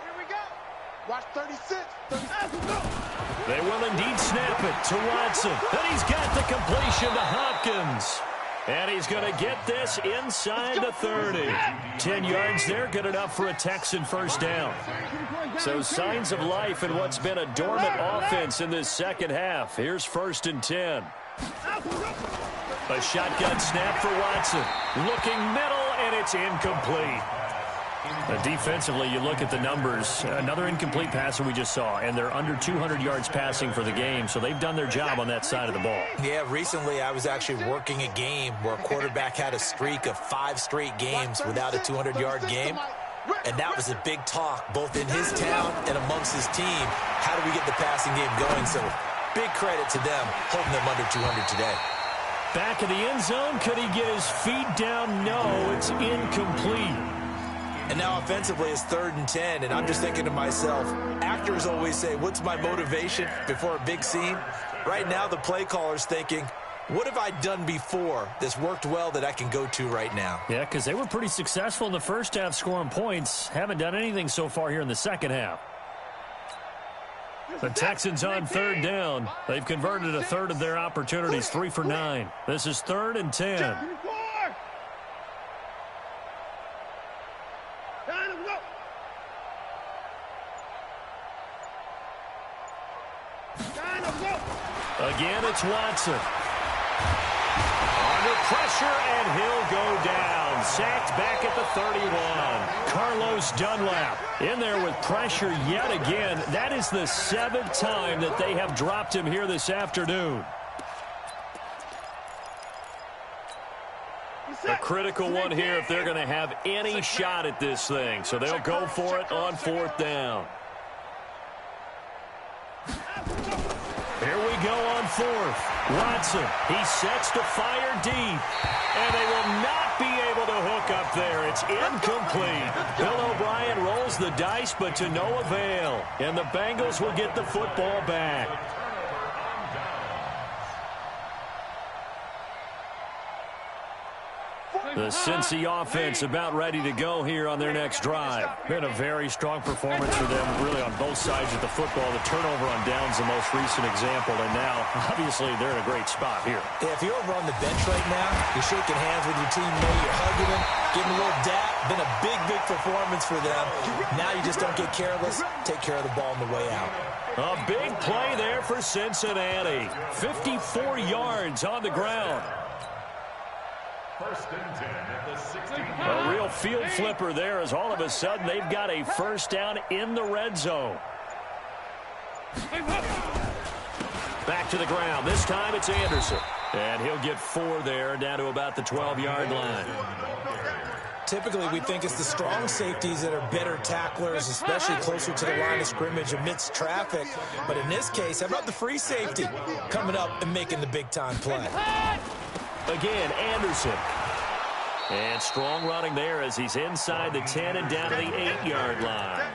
Watch 36. They will indeed snap it to Watson. And he's got the completion to Hopkins. And he's going to get this inside the 30. 10 yards there, good enough for a Texan first down. So signs of life in what's been a dormant offense in this second half. Here's 1st and 10. A shotgun snap for Watson. Looking middle, and it's incomplete. Defensively, you look at the numbers. Another incomplete passer we just saw, and they're under 200 yards passing for the game, so they've done their job on that side of the ball. Yeah, recently I was actually working a game where a quarterback had a streak of 5 straight games without a 200-yard game, and that was a big talk both in his town and amongst his team. How do we get the passing game going? So Big credit to them holding them under 200 today. Back in the end zone, could he get his feet down? No, it's incomplete. And now offensively it's 3rd and 10, and I'm just thinking to myself, actors always say, what's my motivation before a big scene? Right now the play caller's thinking, what have I done before that's worked well that I can go to right now? Yeah, because they were pretty successful in the first half scoring points. Haven't done anything so far here in the second half. The Texans on 3rd down. They've converted a third of their opportunities, 3 for 9. This is 3rd and 10. Again, it's Watson. Under pressure, and he'll go down. Sacked back at the 31. Carlos Dunlap in there with pressure yet again. That is the 7th time that they have dropped him here this afternoon. A critical one here if they're going to have any shot at this thing. So they'll go for it on 4th down. Here we go on 4th. Watson, he sets to fire deep. And they will not be able to hook up there. It's incomplete. Bill O'Brien rolls the dice, but to no avail. And the Bengals will get the football back. The Cincy offense about ready to go here on their next drive. Been a very strong performance for them, really on both sides of the football. The turnover on downs, the most recent example, and now, obviously, they're in a great spot here. Yeah, if you're over on the bench right now, you're shaking hands with your teammate, you're hugging him, giving a little dap. Been a big, big performance for them. Now you just don't get careless. Take care of the ball on the way out. A big play there for Cincinnati. 54 yards on the ground. 1st and 10 at the 16. A real field flipper there as all of a sudden they've got a 1st down in the red zone. Back to the ground. This time it's Anderson. And he'll get 4 there down to about the 12-yard line. Typically, we think it's the strong safeties that are better tacklers, especially closer to the line of scrimmage amidst traffic. But in this case, how about the free safety coming up and making the big-time play? Again, Anderson. And strong running there as he's inside the 10 and down to the 8-yard line.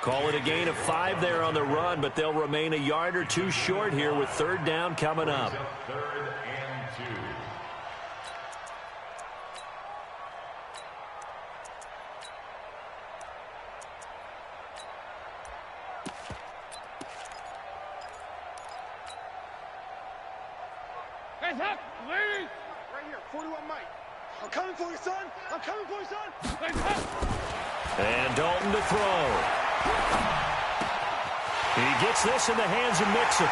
Call it a gain of 5 there on the run, but they'll remain a yard or 2 short here with 3rd down coming up. 3rd and 2. Guys up, ladies! Right here, 41 Mike. I'm coming for you, son. I'm coming for you, son. Guys up. And Dalton to throw. He gets this in the hands of Mixon.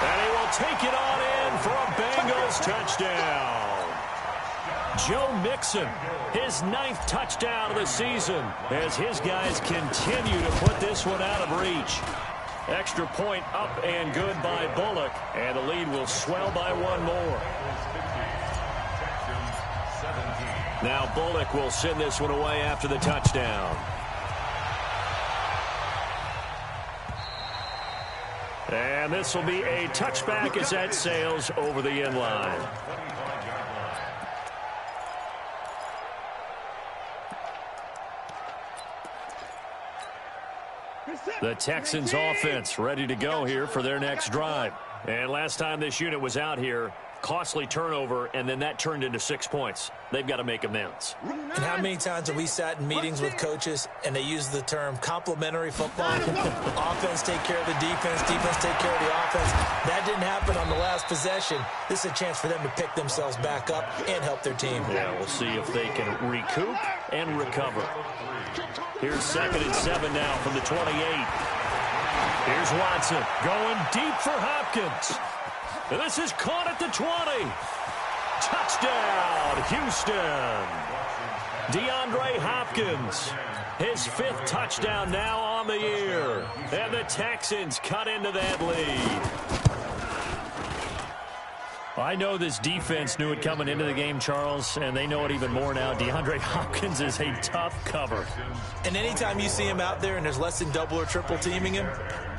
And he will take it on in for a Bengals touchdown. Joe Mixon, his 9th touchdown of the season as his guys continue to put this one out of reach. Extra point up and good by Bullock, and the lead will swell by 1 more. Now Bullock will send this one away after the touchdown. And this will be a touchback as that sails over the end line. The Texans offense ready to go here for their next drive. And last time this unit was out here, costly turnover, and then that turned into 6 points. They've got to make amends. And how many times have we sat in meetings with coaches and they use the term complementary football? Offense take care of the defense, defense take care of the offense. That didn't happen on the last possession. This is a chance for them to pick themselves back up and help their team. Yeah, we'll see if they can recoup and recover. Here's 2nd and 7 now from the 28. Here's Watson going deep for Hopkins. And this is caught at the 20. Touchdown, Houston. DeAndre Hopkins, his 5th touchdown now on the year. And the Texans cut into that lead. I know this defense knew it coming into the game, Charles, and they know it even more now. DeAndre Hopkins is a tough cover. And anytime you see him out there and there's less than double or triple teaming him,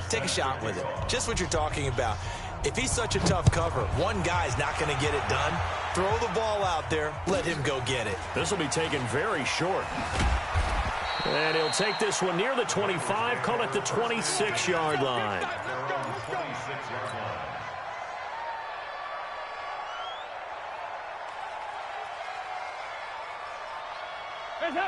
take a shot with it. Just what you're talking about. If he's such a tough cover, one guy's not going to get it done. Throw the ball out there. Let him go get it. This will be taken very short. And he'll take this one near the 25, call it the 26-yard line.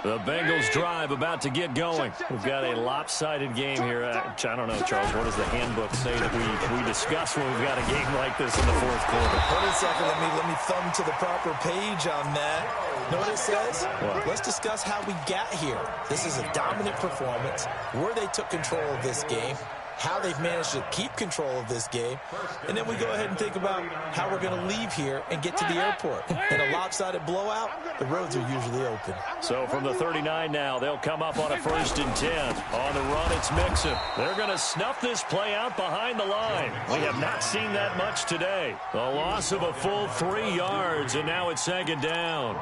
The Bengals drive about to get going. We've got a lopsided game here. I don't know, Charles, what does the handbook say that we discuss when we've got a game like this in the fourth quarter? Hold on a second. Let me thumb to the proper page on that. Know what it says? What? Let's discuss how we got here. This is a dominant performance, where they took control of this game, how they've managed to keep control of this game, and then we go ahead and think about how we're going to leave here and get to the airport. In a lopsided blowout, the roads are usually open. So from the 39 now, they'll come up on a 1st and 10. On the run, it's Mixon. They're going to snuff this play out behind the line. We have not seen that much today. The loss of a full 3 yards, and now it's 2nd down.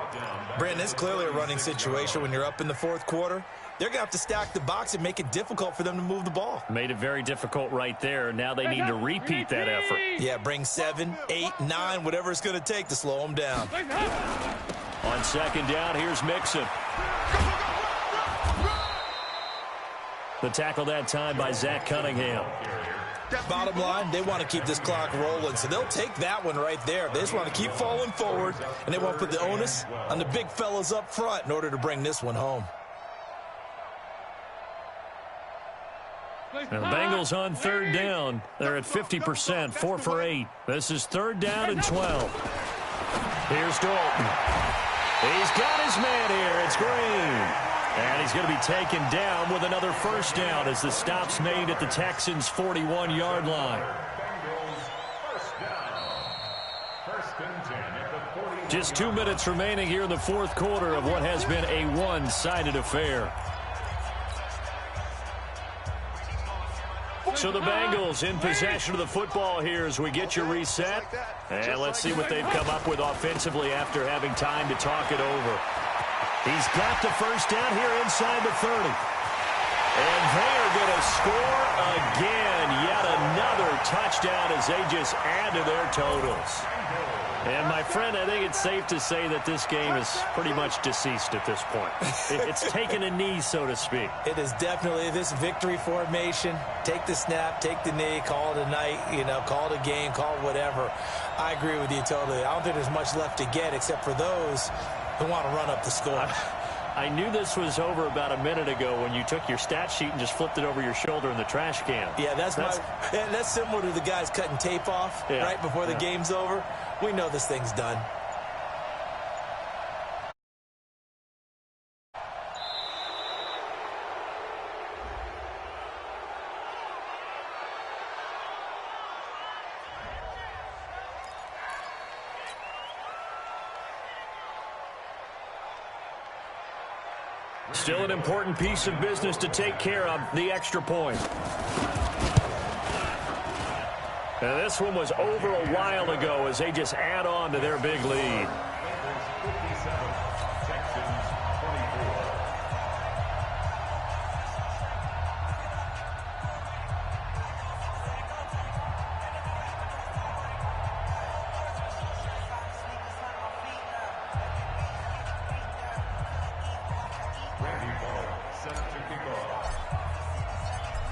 Brandon, it's clearly a running situation when you're up in the fourth quarter. They're going to have to stack the box and make it difficult for them to move the ball. Made it very difficult right there. Now they need to repeat that effort. Yeah, bring 7, 8, 9, whatever it's going to take to slow them down. On 2nd down, here's Mixon. The tackle that time by Zach Cunningham. Bottom line, they want to keep this clock rolling, so they'll take that one right there. They just want to keep falling forward, and they want to put the onus on the big fellas up front in order to bring this one home. And the Bengals on 3rd down. They're at 50%, 4 for 8. This is 3rd down and 12. Here's Dalton. He's got his man here. It's Green. And he's going to be taken down with another 1st down as the stop's made at the Texans' 41-yard line. Just 2 minutes remaining here in the fourth quarter of what has been a one-sided affair. So the Bengals in possession of the football here as we get you reset. And let's see what they've come up with offensively after having time to talk it over. He's got the 1st down here inside the 30. And they are going to score again. Yet another touchdown as they just add to their totals. And, my friend, I think it's safe to say that this game is pretty much deceased at this point. It's taken a knee, so to speak. It is definitely this victory formation. Take the snap, take the knee, call it a night, call it a game, call it whatever. I agree with you totally. I don't think there's much left to get except for those who want to run up the score. I knew this was over about a minute ago when you took your stat sheet and just flipped it over your shoulder in the trash can. Yeah, that's similar to the guys cutting tape off right before the game's over. We know this thing's done. Still an important piece of business to take care of, the extra point. Now this one was over a while ago as they just add on to their big lead.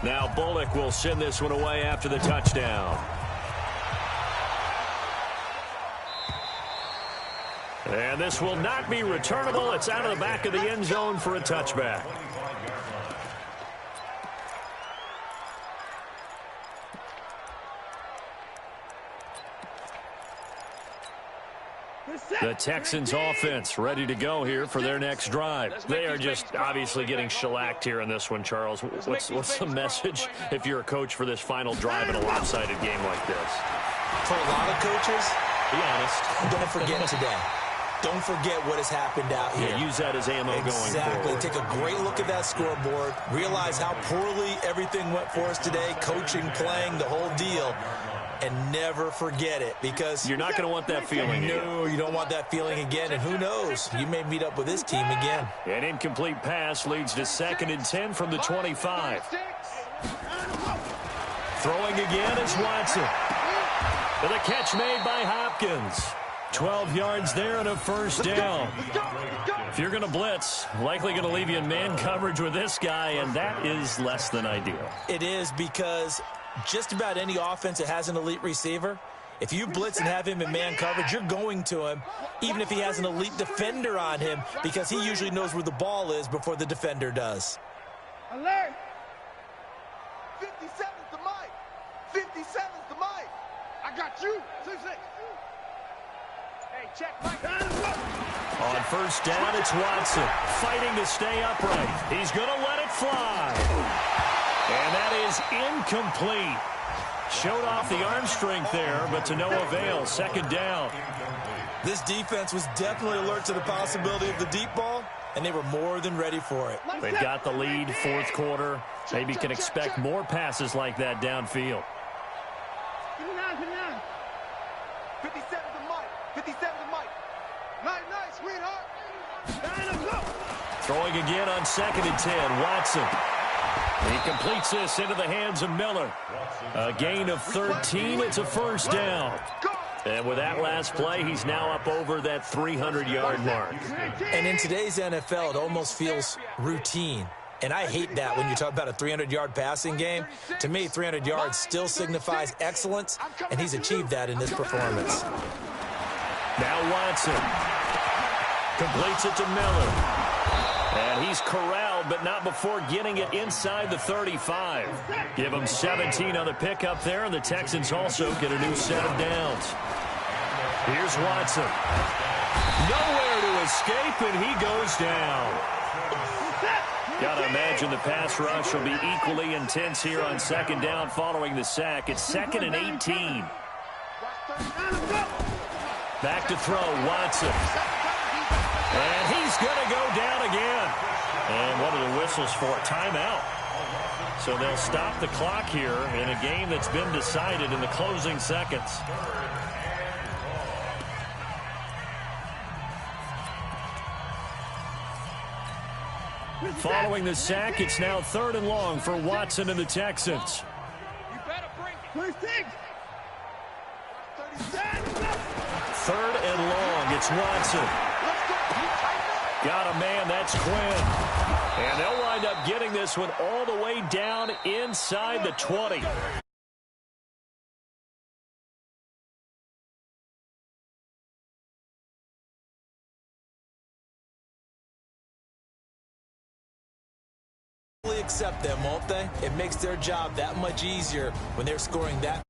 Now Bullock will send this one away after the touchdown. And this will not be returnable. It's out of the back of the end zone for a touchback. The Texans offense ready to go here for their next drive. They are just obviously getting shellacked here in this one, Charles. What's the message if you're a coach for this final drive in a lopsided game like this? For a lot of coaches, be honest, don't forget today. Don't forget what has happened out here. Yeah, use that as ammo going forward. Exactly. Take a great look at that scoreboard. Realize how poorly everything went for us today. Coaching, playing, the whole deal. And never forget it, because you're not going to want that feeling again. No, you don't want that feeling again. And who knows? You may meet up with this team again. An incomplete pass leads to 2nd and 10 from the 25. Throwing again is Watson. And the catch made by Hopkins. 12 yards there and a first down. If you're going to blitz, likely going to leave you in man coverage with this guy, and that is less than ideal. It is, because just about any offense that has an elite receiver, if you blitz and have him in man coverage, you're going to him, even if he has an elite defender on him, because he usually knows where the ball is before the defender does. Alert! 57's the mic. 57's the mic. I got you. 6-6. Hey, check Mike. On first down, it's Watson fighting to stay upright. He's going to let it fly. And that is incomplete. Showed off the arm strength there, but to no avail. Second down. This defense was definitely alert to the possibility of the deep ball, and they were more than ready for it. They've got the lead, fourth quarter. Maybe can expect more passes like that downfield. 57's the mic. 57's the mic. Night, sweetheart. Throwing again on 2nd and 10. Watson. He completes this into the hands of Miller. A gain of 13. It's a first down. And with that last play, he's now up over that 300-yard mark. And in today's NFL, it almost feels routine. And I hate that when you talk about a 300-yard passing game. To me, 300 yards still signifies excellence, and he's achieved that in this performance. Now Watson completes it to Miller. And he's corralled, but not before getting it inside the 35. Give him 17 on the pickup there, and the Texans also get a new set of downs. Here's Watson. Nowhere to escape, and he goes down. Gotta imagine the pass rush will be equally intense here on second down following the sack. It's 2nd and 18. Back to throw, Watson. And he's going to go down again. And what are the whistles for? Timeout. So they'll stop the clock here in a game that's been decided in the closing seconds. Following the sack, it's now 3rd and long for Watson and the Texans. You better bring it. 3rd and long, it's Watson. Got a man, that's Quinn. And they'll wind up getting this one all the way down inside the 20. Accept them, won't they? It makes their job that much easier when they're scoring that